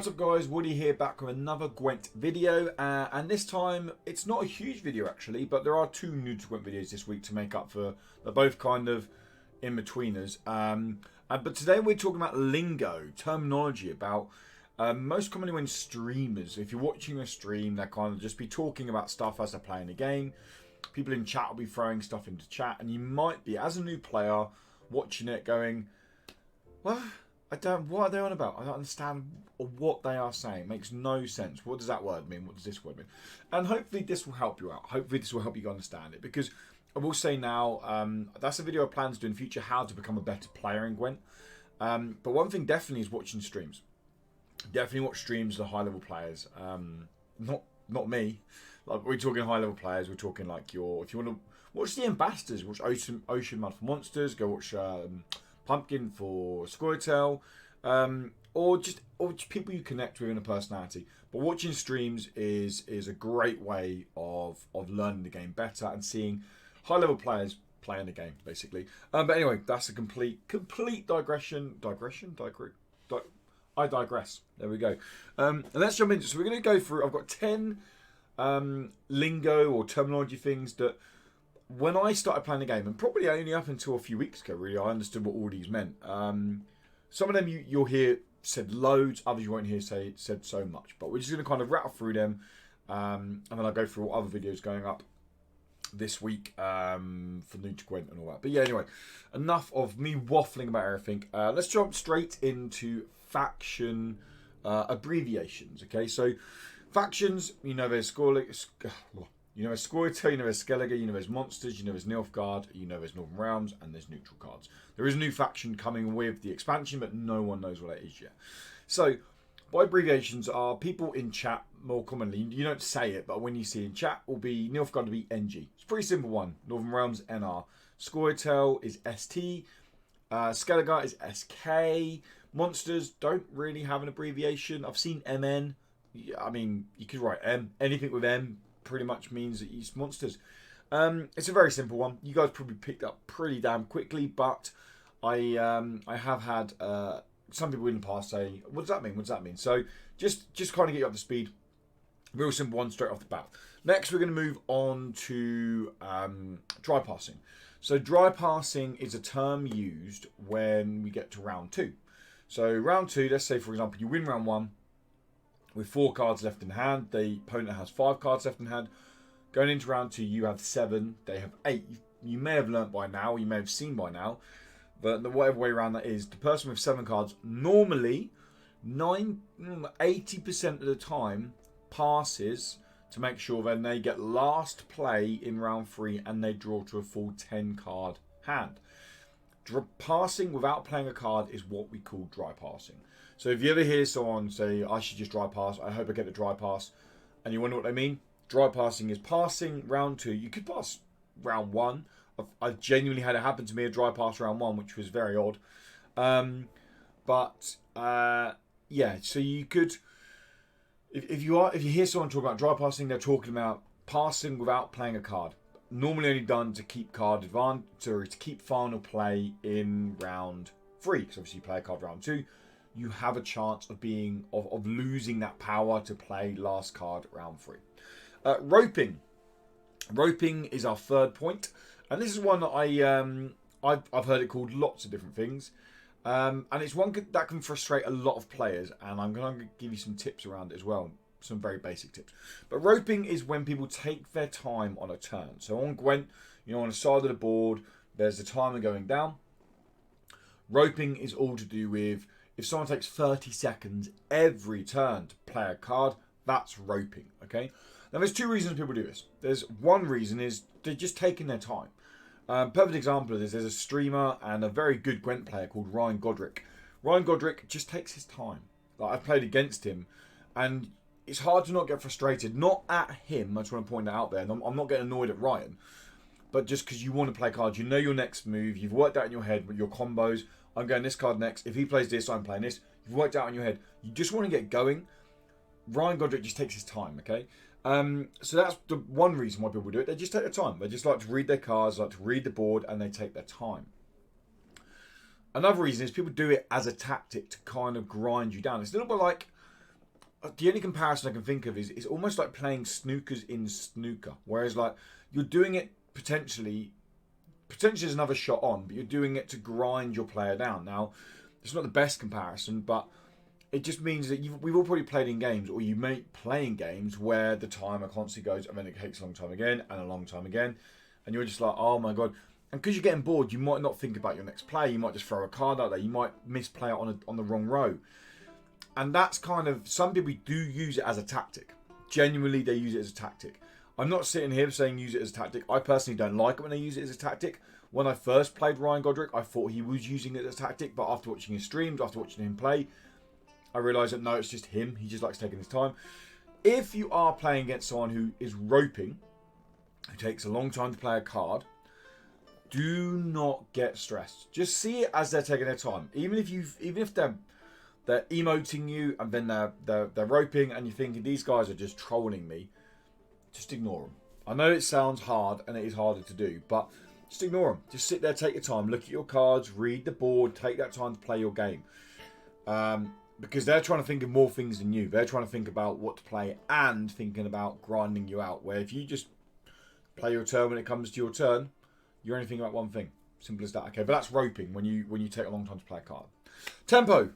What's up guys, Woody here back with another Gwent video, and this time it's not a huge video actually, but there are two new to Gwent videos this week to make up for. They're both kind of in-betweeners, but today we're talking about lingo, terminology, about most commonly when streamers, if you're watching a stream, they kind of just be talking about stuff as they're playing the game. People in chat will be throwing stuff into chat, and you might be, as a new player, watching it going, what are they on about? I don't understand what they are saying. It makes no sense. What does that word mean? What does this word mean? And hopefully this will help you out. Hopefully this will help you understand it. Because I will say now, that's a video I plan to do in future, how to become a better player in Gwent. But one thing definitely is watching streams. Definitely watch streams of the high level players. Not me. Like, we're talking high level players. We're talking like if you want to watch the ambassadors, watch Ocean Mud for Monsters, go watch Pumpkin for Squirtle, or just people you connect with in a personality. But watching streams is a great way of learning the game better and seeing high level players playing the game basically. But anyway, that's a complete digression. I digress. There we go. And let's jump into. So we're going to go through. I've got 10 lingo or terminology things that, when I started playing the game, and probably only up until a few weeks ago, really, I understood what all these meant. Some of them you'll hear said loads, others you won't hear said so much. But we're just going to kind of rattle through them, and then I'll go through other videos going up this week for new to Gwent and all that. But yeah, anyway, enough of me waffling about everything. Let's jump straight into faction abbreviations. Okay, so factions, there's Squirtle, you know there's Skellige, you know there's Monsters, you know there's Nilfgaard, you know there's Northern Realms, and there's neutral cards. There is a new faction coming with the expansion, but no one knows what that is yet. So, by abbreviations are people in chat more commonly. You don't say it, but when you see in chat, will be Nilfgaard will be NG. It's a pretty simple one. Northern Realms, NR. Squirtle is ST. Skellige is SK. Monsters don't really have an abbreviation. I've seen MN. I mean, you could write M. Anything with M pretty much means that it's Monsters. It's a very simple one. You guys probably picked up pretty damn quickly, but I have had some people in the past say, what does that mean? What does that mean? So just kind of get you up to speed. Real simple one straight off the bat. Next, we're going to move on to dry passing. So dry passing is a term used when we get to round 2. So round 2, let's say for example you win round 1 with 4 cards left in hand. The opponent has 5 cards left in hand. Going into round 2, you have 7. They have 8. You may have learnt by now, you may have seen by now, but whatever way around that is, the person with 7 cards normally 80% of the time passes to make sure then they get last play in round 3 and they draw to a full 10 card hand. Passing without playing a card is what we call dry passing. So if you ever hear someone say, I should just dry pass, I hope I get the dry pass, and you wonder what they mean, dry passing is passing round 2. You could pass round 1. I've genuinely had it happen to me, a dry pass round 1, which was very odd. Yeah, so you could, if you hear someone talk about dry passing, they're talking about passing without playing a card. Normally only done to keep card advantage, or to keep final play in round 3. Because obviously you play a card round 2. You have a chance of losing that power to play last card round 3. Roping. Roping is our third point, and this is one that I've heard it called lots of different things, and it's one that can frustrate a lot of players. And I'm going to give you some tips around it as well, some very basic tips. But roping is when people take their time on a turn. So on Gwent, on the side of the board, there's the timer going down. Roping is all to do with, if someone takes 30 seconds every turn to play a card, that's roping, okay? Now, there's 2 reasons people do this. There's one reason is they're just taking their time. Perfect example of this, there's a streamer and a very good Gwent player called Ryan Godric. Ryan Godric just takes his time. Like, I've played against him, and it's hard to not get frustrated. Not at him, I just want to point that out there. And I'm not getting annoyed at Ryan, but just because you want to play cards, you know your next move, you've worked out in your head with your combos. I'm going this card next. If he plays this, I'm playing this. You've worked out in your head. You just want to get going. Ryan Godric just takes his time, okay? So that's the one reason why people do it. They just take their time. They just like to read their cards, like to read the board, and they take their time. Another reason is people do it as a tactic to kind of grind you down. It's a little bit like the only comparison I can think of is it's almost like playing snookers in snooker. Whereas like you're doing it potentially is another shot on, but you're doing it to grind your player down. Now, it's not the best comparison, but it just means that we've all probably played in games, or you may play in games where the timer constantly goes, and then it takes a long time again, and a long time again, and you're just like, oh my god. And because you're getting bored, you might not think about your next play. You might just throw a card out there. You might misplay it on the wrong row. And that's kind of, some people do use it as a tactic. Genuinely, they use it as a tactic. I'm not sitting here saying use it as a tactic. I personally don't like it when they use it as a tactic. When I first played Ryan Godric, I thought he was using it as a tactic, but after watching his streams, after watching him play, I realised that no, it's just him. He just likes taking his time. If you are playing against someone who is roping, who takes a long time to play a card, do not get stressed. Just see it as they're taking their time. Even if they're emoting you and then they're roping and you're thinking these guys are just trolling me, just ignore them. I know it sounds hard and it is harder to do, but just ignore them. Just sit there, take your time, look at your cards, read the board, take that time to play your game. Because they're trying to think of more things than you. They're trying to think about what to play and thinking about grinding you out. Where if you just play your turn when it comes to your turn, you're only thinking about one thing. Simple as that. Okay, but that's roping when you take a long time to play a card. Tempo.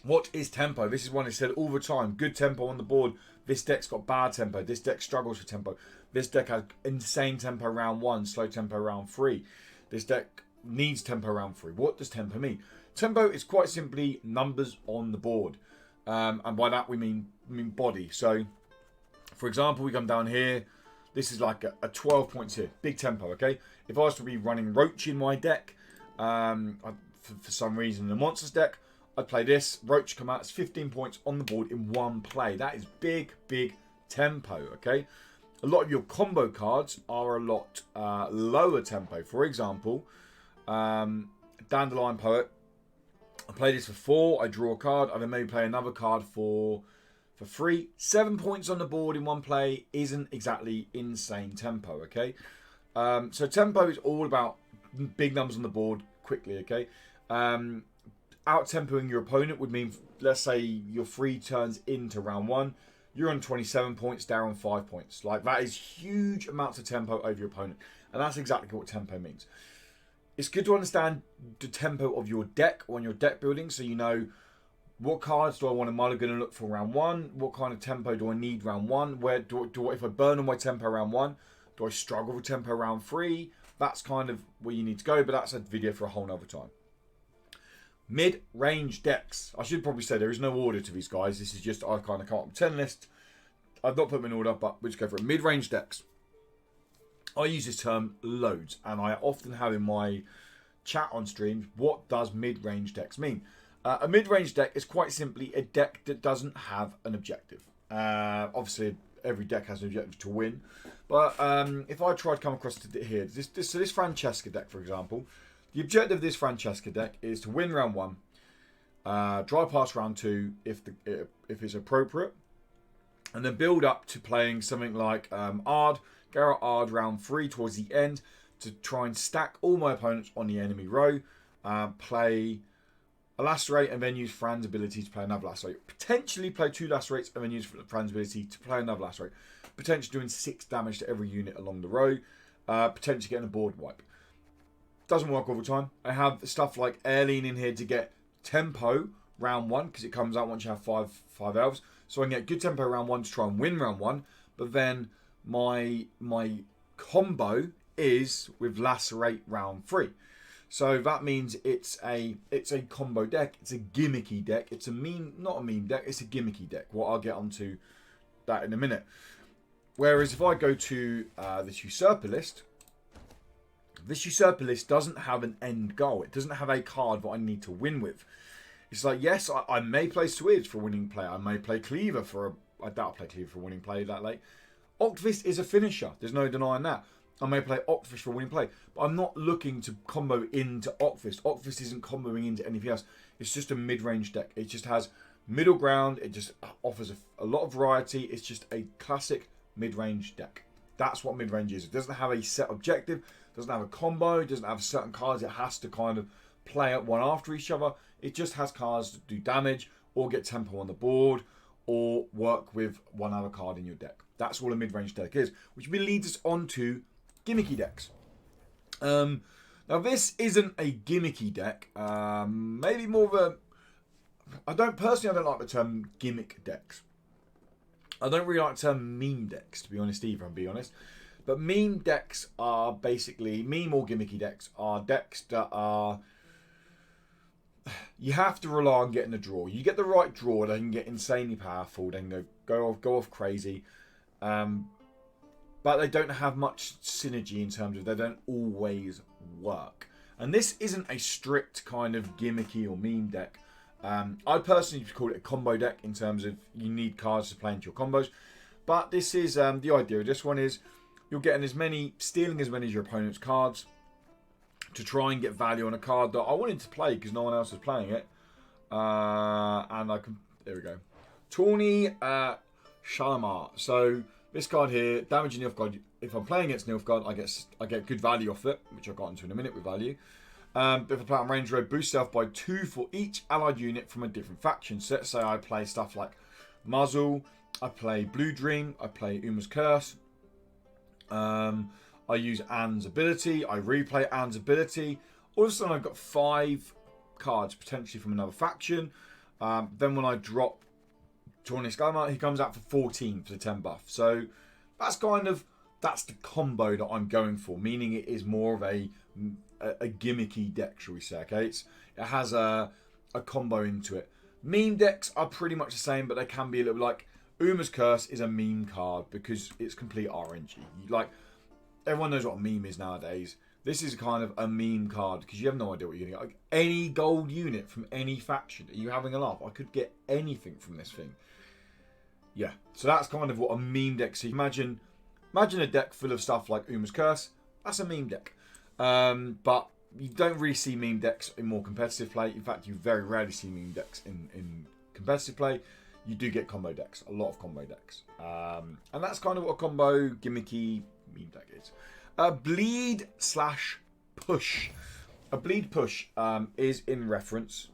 What is tempo? This is one that's said all the time. Good tempo on the board. This deck's got bad tempo. This deck struggles for tempo. This deck has insane tempo round 1, slow tempo round 3. This deck needs tempo round 3. What does tempo mean? Tempo is quite simply numbers on the board. And by that we mean body. So, for example, we come down here. This is like a 12 points here. Big tempo, okay? If I was to be running Roach in my deck, for some reason in the Monsters deck, I'd play this. Roach come out. It's 15 points on the board in one play. That is big, big tempo, okay? A lot of your combo cards are a lot lower tempo. For example, Dandelion Poet. I play this for 4. I draw a card. I then maybe play another card for 3. 7 points on the board in one play isn't exactly insane tempo, okay? So tempo is all about big numbers on the board quickly, okay? Out-tempoing your opponent would mean, let's say you're 3 turns into round 1, you're on 27 points, they're on 5 points. Like, that is huge amounts of tempo over your opponent. And that's exactly what tempo means. It's good to understand the tempo of your deck when you're deck building, so you know what cards do I want to mulligan and look for round 1, what kind of tempo do I need round 1, where if I burn on my tempo round 1, do I struggle with tempo round 3? That's kind of where you need to go, but that's a video for a whole nother time. Mid-range decks. I should probably say there is no order to these guys. This is just, I kind of come up with 10 list. I've not put them in order, but we'll just go for it. Mid-range decks. I use this term loads, and I often have in my chat on streams, what does mid-range decks mean? A mid-range deck is quite simply a deck that doesn't have an objective. Obviously, every deck has an objective to win. But if I try to come across here, this Francesca deck, for example, the objective of this Francesca deck is to win round 1, dry pass round 2 if it's appropriate, and then build up to playing something like Garrett Ard round 3 towards the end to try and stack all my opponents on the enemy row, play a Lacerate and then use Fran's ability to play another Lacerate. Potentially play 2 Lacerates and then use Fran's ability to play another Lacerate. Potentially doing 6 damage to every unit along the row. Potentially getting a board wipe. Doesn't work all the time. I have stuff like Airleen in here to get tempo round 1 because it comes out once you have 5 elves. So I can get good tempo round 1 to try and win round 1. But then my combo is with Lacerate round 3. So that means it's a combo deck. It's a gimmicky deck. It's not a meme deck. It's a gimmicky deck. Well, I'll get onto that in a minute. Whereas if I go to this Usurper list, this Usurper list doesn't have an end goal. It doesn't have a card that I need to win with. It's like, yes, I may play Switch for a winning play. I may play Cleaver I doubt I'll play Cleaver for a winning play that late. Octavist is a finisher. There's no denying that. I may play Octavist for a winning play. But I'm not looking to combo into Octavist. Octavist isn't comboing into anything else. It's just a mid-range deck. It just has middle ground. It just offers a lot of variety. It's just a classic mid-range deck. That's what mid-range is. It doesn't have a set objective. It doesn't have a combo. It doesn't have certain cards it has to kind of play at one after each other. It just has cards that do damage or get tempo on the board or work with one other card in your deck. That's all a mid-range deck is, which leads us on to gimmicky decks. Now this isn't a gimmicky deck. Maybe more of a... I don't like the term gimmick decks. I don't really like the term meme decks, to be honest either, I'll be honest. But meme decks are basically... Meme or gimmicky decks are decks that are... You have to rely on getting a draw. You get the right draw, they can get insanely powerful. They can go off crazy. But they don't have much synergy in terms of they don't always work. And this isn't a strict kind of gimmicky or meme deck. I personally call it a combo deck in terms of you need cards to play into your combos. But this is the idea of this one is you're getting stealing as many as your opponent's cards to try and get value on a card that I wanted to play because no one else is playing it. And I can, there we go. Tawny Shammar. So this card here, damaging Nilfgaard. If I'm playing against Nilfgaard, I get good value off it, which I'll get into in a minute with value. But if I play on range road, boost self by 2 for each allied unit from a different faction. So let's say I play stuff like Muzzle, I play Blue Dream, I play Uma's Curse. I use Anne's ability, I replay Anne's ability. All of a sudden I've got 5 cards potentially from another faction. Then when I drop Tawny Shammar, he comes out for 14 for the 10 buff. So that's the combo that I'm going for, meaning it is more of a gimmicky deck, shall we say, okay? It has a combo into it. Meme decks are pretty much the same, but they can be a little like Uma's Curse is a meme card because it's complete RNG. Like, everyone knows what a meme is nowadays. This is kind of a meme card because you have no idea what you're going to get. Like, any gold unit from any faction. Are you having a laugh? I could get anything from this thing. Yeah, so that's kind of what a meme deck is. So imagine a deck full of stuff like Uma's Curse. That's a meme deck. But you don't really see meme decks in more competitive play. In fact, you very rarely see meme decks in competitive play. You do get combo decks, a lot of combo decks. And that's kind of what a combo gimmicky meme deck is. Bleed/push. A bleed push is in reference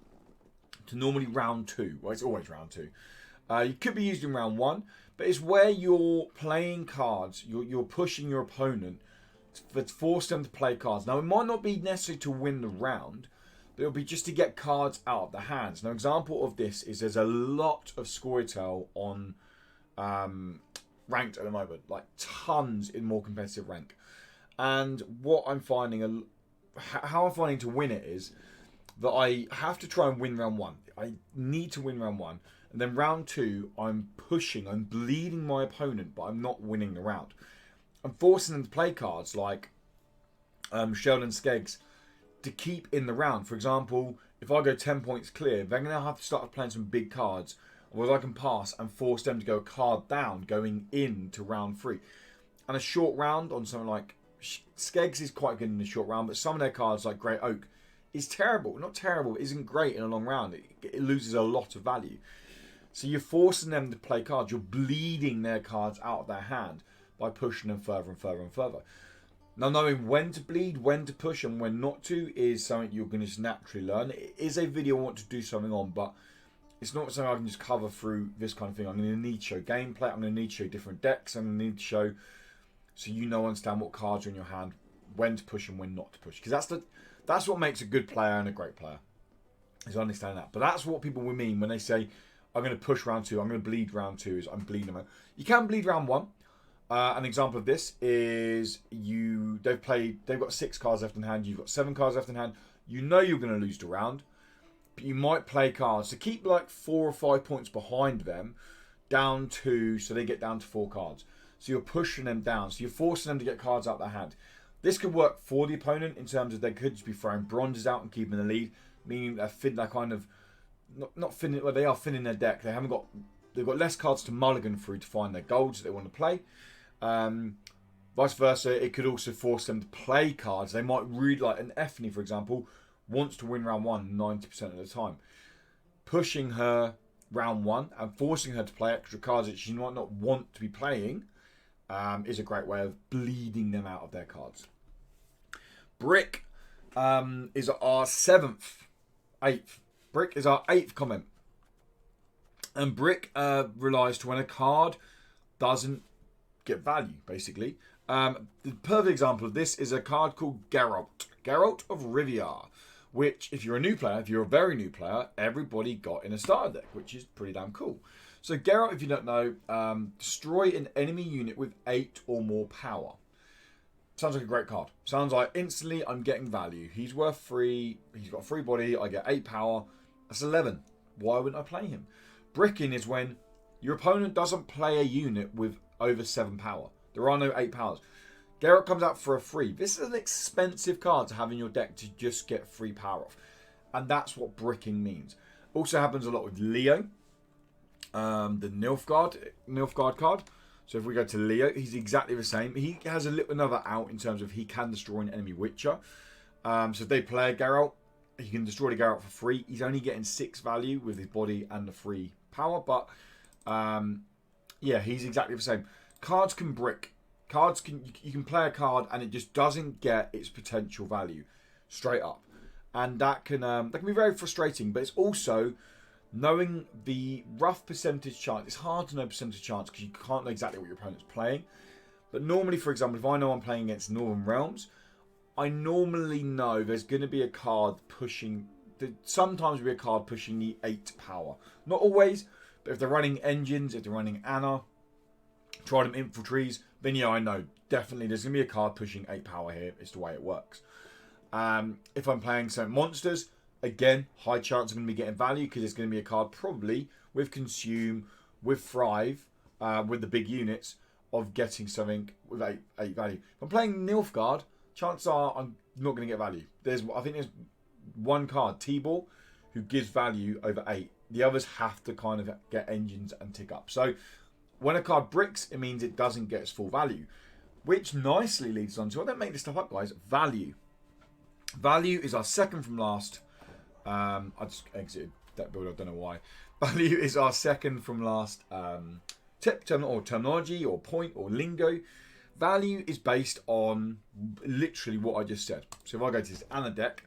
to normally round 2. Well, it's always round 2. You could be used in round 1, but it's where you're playing cards, you're pushing your opponent to force them to play cards. Now, it might not be necessary to win the round, but it'll be just to get cards out of the hands. Now, an example of this is there's a lot of Scoia'tael on ranked at the moment, like tons in more competitive rank. And what I'm finding, how I'm finding to win it is that I have to try and win round 1. I need to win round 1. And then round 2, I'm bleeding my opponent, but I'm not winning the round. I'm forcing them to play cards like Sheldon Skeggs to keep in the round. For example, if I go 10 points clear, they're going to have to start playing some big cards, whereas I can pass and force them to go a card down going into round 3. And a short round on something like Skeggs is quite good in the short round, but some of their cards like Great Oak is terrible. Not terrible, it isn't great in a long round. It loses a lot of value. So you're forcing them to play cards. You're bleeding their cards out of their hand by pushing them further and further and further. Now, knowing when to bleed, when to push, and when not to is something you're going to just naturally learn. It is a video I want to do something on, but it's not something I can just cover through this kind of thing. I'm going to need to show gameplay. I'm going to need to show different decks. I'm going to need to show so you know, understand what cards are in your hand, when to push and when not to push. Because that's what makes a good player and a great player, is understanding that. But that's what people will mean when they say, I'm going to push round 2, I'm going to bleed round 2, is I'm bleeding them out. You can bleed round 1. An example of this is they've got 6 cards left in hand, you've got 7 cards left in hand. You know you're going to lose the round, but you might play cards to keep like 4 or 5 points behind them, down 2, so they get down to 4 cards. So you're pushing them down, so you're forcing them to get cards out of their hand. This could work for the opponent in terms of they could just be throwing bronzes out and keeping the lead, meaning they're kind of not finning. Well, they are finning their deck. They've got less cards to mulligan through to find their golds that they want to play. Vice versa, it could also force them to play cards. They might really, like an Ethne, for example, wants to win round 1 90% of the time. Pushing her round 1 and forcing her to play extra cards that she might not want to be playing is a great way of bleeding them out of their cards. Brick is our 8th. Brick is our 8th comment. And brick relies to when a card doesn't get value, basically. The perfect example of this is a card called Geralt of Rivia, which, if you're a new player, if you're a very new player, everybody got in a starter deck, which is pretty damn cool. So Geralt, if you don't know, destroy an enemy unit with 8 or more power. Sounds like a great card. Sounds like instantly I'm getting value. He's worth 3. He's got 3 body. I get 8 power. That's 11. Why wouldn't I play him? Bricking is when your opponent doesn't play a unit with over 7 power. There are no 8 powers. Geralt comes out for a free. This is an expensive card to have in your deck to just get free power off. And that's what bricking means. Also happens a lot with Leo. The Nilfgaard card. So if we go to Leo, he's exactly the same. He has a little another out in terms of he can destroy an enemy Witcher. So if they play a Geralt, he can destroy the Geralt for free. He's only getting 6 value with his body and the free power. But yeah, he's exactly the same. Cards can brick. You can play a card and it just doesn't get its potential value straight up, and that can be very frustrating. But it's also knowing the rough percentage chance. It's hard to know percentage chance because you can't know exactly what your opponent's playing. But normally, for example, if I know I'm playing against Northern Realms, I normally know there's going to be a card pushing. Sometimes be a card pushing the 8 power. Not always, but if they're running engines, if they're running Anna, Trident Infiltries, then yeah, I know definitely there's going to be a card pushing 8 power here. It's the way it works. If I'm playing some monsters, again, high chance I'm going to be getting value because it's going to be a card probably with Consume, with Thrive, with the big units of getting something with 8 value. If I'm playing Nilfgaard, chances are I'm not going to get value. I think there's one card, Tibor, who gives value over 8. The others have to kind of get engines and tick up. So when a card bricks, it means it doesn't get its full value, which nicely leads on to, I don't make this stuff up, guys, value. Value is our second from last. I just exited that build, I don't know why. Value is our second from last terminology or point or lingo. Value is based on literally what I just said. So if I go to this Anna deck,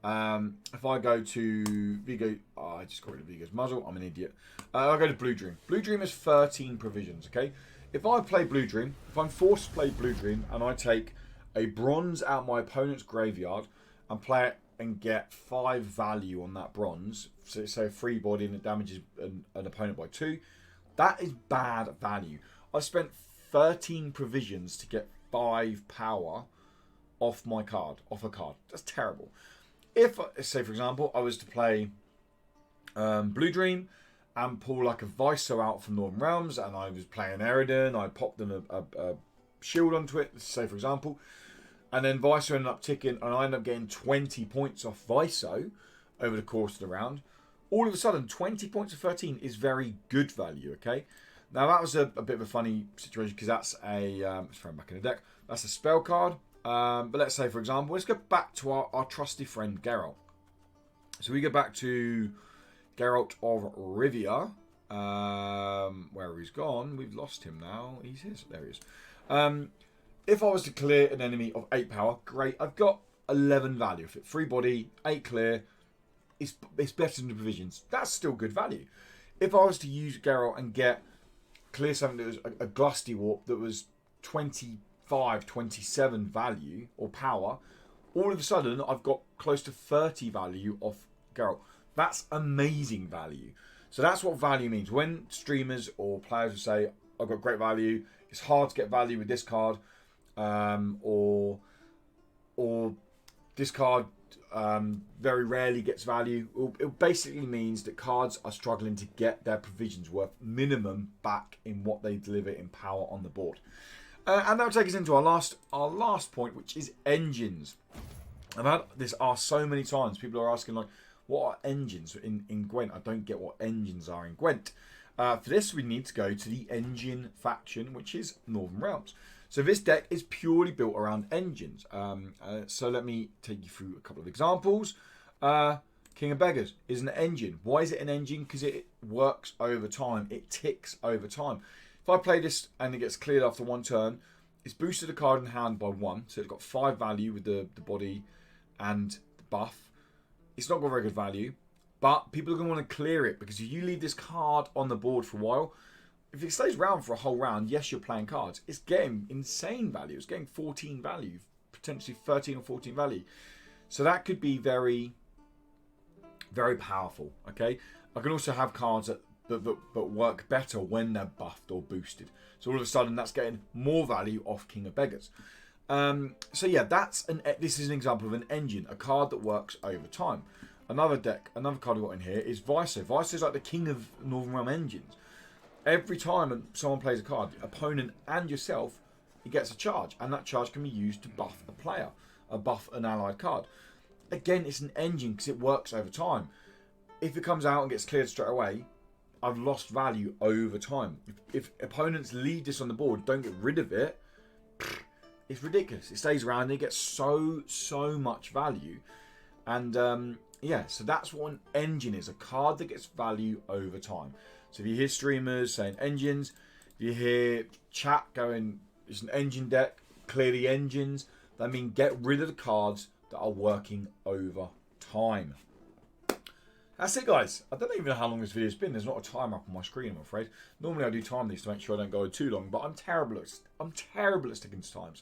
if I go to Vigo, I just got rid of Vigo's muzzle, I'm an idiot. I go to Blue Dream. Blue Dream is 13 provisions, okay? If I play Blue Dream, if I'm forced to play Blue Dream and I take a bronze out my opponent's graveyard and play it and get 5 value on that bronze, so free body and it damages an opponent by 2, that is bad value. I spent 13 provisions to get 5 power off a card. That's terrible. If, say for example, I was to play Blue Dream and pull like a Viso out from Northern Realms and I was playing Eridan, I popped in a shield onto it, say for example, and then Viso ended up ticking and I ended up getting 20 points off Viso over the course of the round. All of a sudden, 20 points of 13 is very good value, okay? Now that was a bit of a funny situation because that's let's throw him back in the deck. That's a spell card. But let's say, for example, let's go back to our trusty friend Geralt. So we go back to Geralt of Rivia. Where he's gone, we've lost him now. He's here. There he is. If I was to clear an enemy of 8 power, great. I've got 11 value. If it's free body, 8 clear, it's better than the provisions. That's still good value. If I was to use Geralt and clear something that was a Glusty Warp that was 25, 27 value or power, all of a sudden I've got close to 30 value off Geralt. That's amazing value. So that's what value means. When streamers or players will say, I've got great value, it's hard to get value with this card, or this card very rarely gets value. It basically means that cards are struggling to get their provisions worth minimum back in what they deliver in power on the board. And that will take us into our last point, which is engines. I've had this asked so many times. People are asking, like, what are engines in Gwent? I don't get what engines are in Gwent. For this, we need to go to the engine faction, which is Northern Realms. So this deck is purely built around engines. So let me take you through a couple of examples. King of Beggars is an engine. Why is it an engine? Because it works over time. It ticks over time. If I play this and it gets cleared after one turn, it's boosted a card in hand by 1. So it's got 5 value with the body and the buff. It's not got very good value. But people are going to want to clear it, because if you leave this card on the board for a while, if it stays around for a whole round, yes, you're playing cards. It's getting insane value. It's getting 14 value, potentially 13 or 14 value. So that could be very, very powerful. Okay, I can also have cards that work better when they're buffed or boosted. So all of a sudden, that's getting more value off King of Beggars. So yeah, this is an example of an engine, a card that works over time. Another card I've got in here is Viso. Viso is like the king of Northern Realm engines. Every time someone plays a card, the opponent and yourself, it gets a charge. And that charge can be used to buff a player, buff an allied card. Again, it's an engine because it works over time. If it comes out and gets cleared straight away, I've lost value over time. If opponents leave this on the board, don't get rid of it, it's ridiculous. It stays around and it gets so much value. And yeah, so that's what an engine is, a card that gets value over time. So if you hear streamers saying engines, if you hear chat going, it's an engine deck, clear the engines, that means get rid of the cards that are working over time. That's it, guys. I don't even know how long this video's been. There's not a timer up on my screen, I'm afraid. Normally I do time these to make sure I don't go too long, but I'm terrible at sticking to times.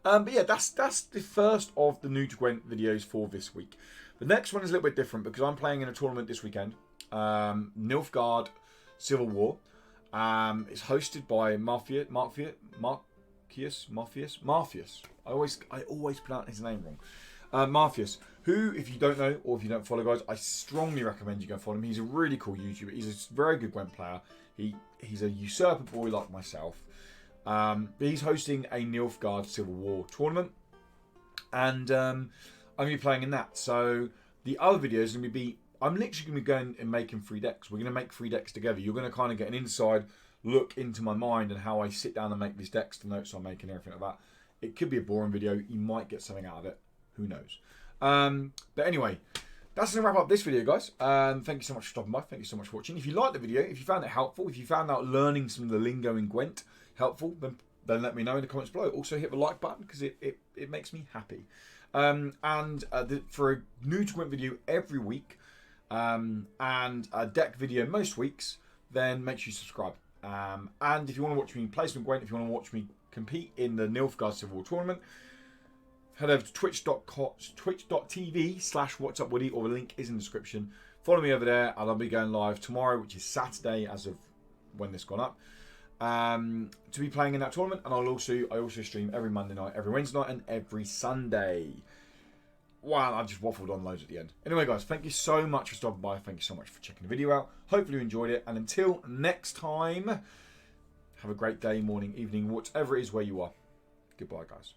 But yeah, that's the first of the new to Gwent videos for this week. The next one is a little bit different because I'm playing in a tournament this weekend. Nilfgaard Civil War. It's hosted by Marfius. I always pronounce his name wrong. Marfius, who, if you don't know or if you don't follow, guys, I strongly recommend you go follow him. He's a really cool YouTuber. He's a very good Gwent player. He's a usurper boy like myself. But he's hosting a Nilfgaard Civil War tournament, and I'm going to be playing in that. So the other videos are going to be, I'm literally going to be going and making 3 decks. We're going to make 3 decks together. You're going to kind of get an inside look into my mind and how I sit down and make these decks, the notes I'm making, everything like that. It could be a boring video. You might get something out of it. Who knows? But anyway, that's going to wrap up this video, guys. Thank you so much for stopping by. Thank you so much for watching. If you liked the video, if you found it helpful, if you found out learning some of the lingo in Gwent helpful, then let me know in the comments below. Also hit the like button because it makes me happy. For a new to Gwent video every week, and a deck video most weeks, then make sure you subscribe. And if you want to watch me play some Gwent, if you want to watch me compete in the Nilfgaard Civil War tournament, head over to twitch.tv/whatsupwoody, or the link is in the description. Follow me over there, and I'll be going live tomorrow, which is Saturday as of when this gone up, to be playing in that tournament. And I also stream every Monday night, every Wednesday night, and every Sunday. Wow, I just waffled on loads at the end. Anyway, guys, thank you so much for stopping by. Thank you so much for checking the video out. Hopefully you enjoyed it. And until next time, have a great day, morning, evening, whatever it is where you are. Goodbye, guys.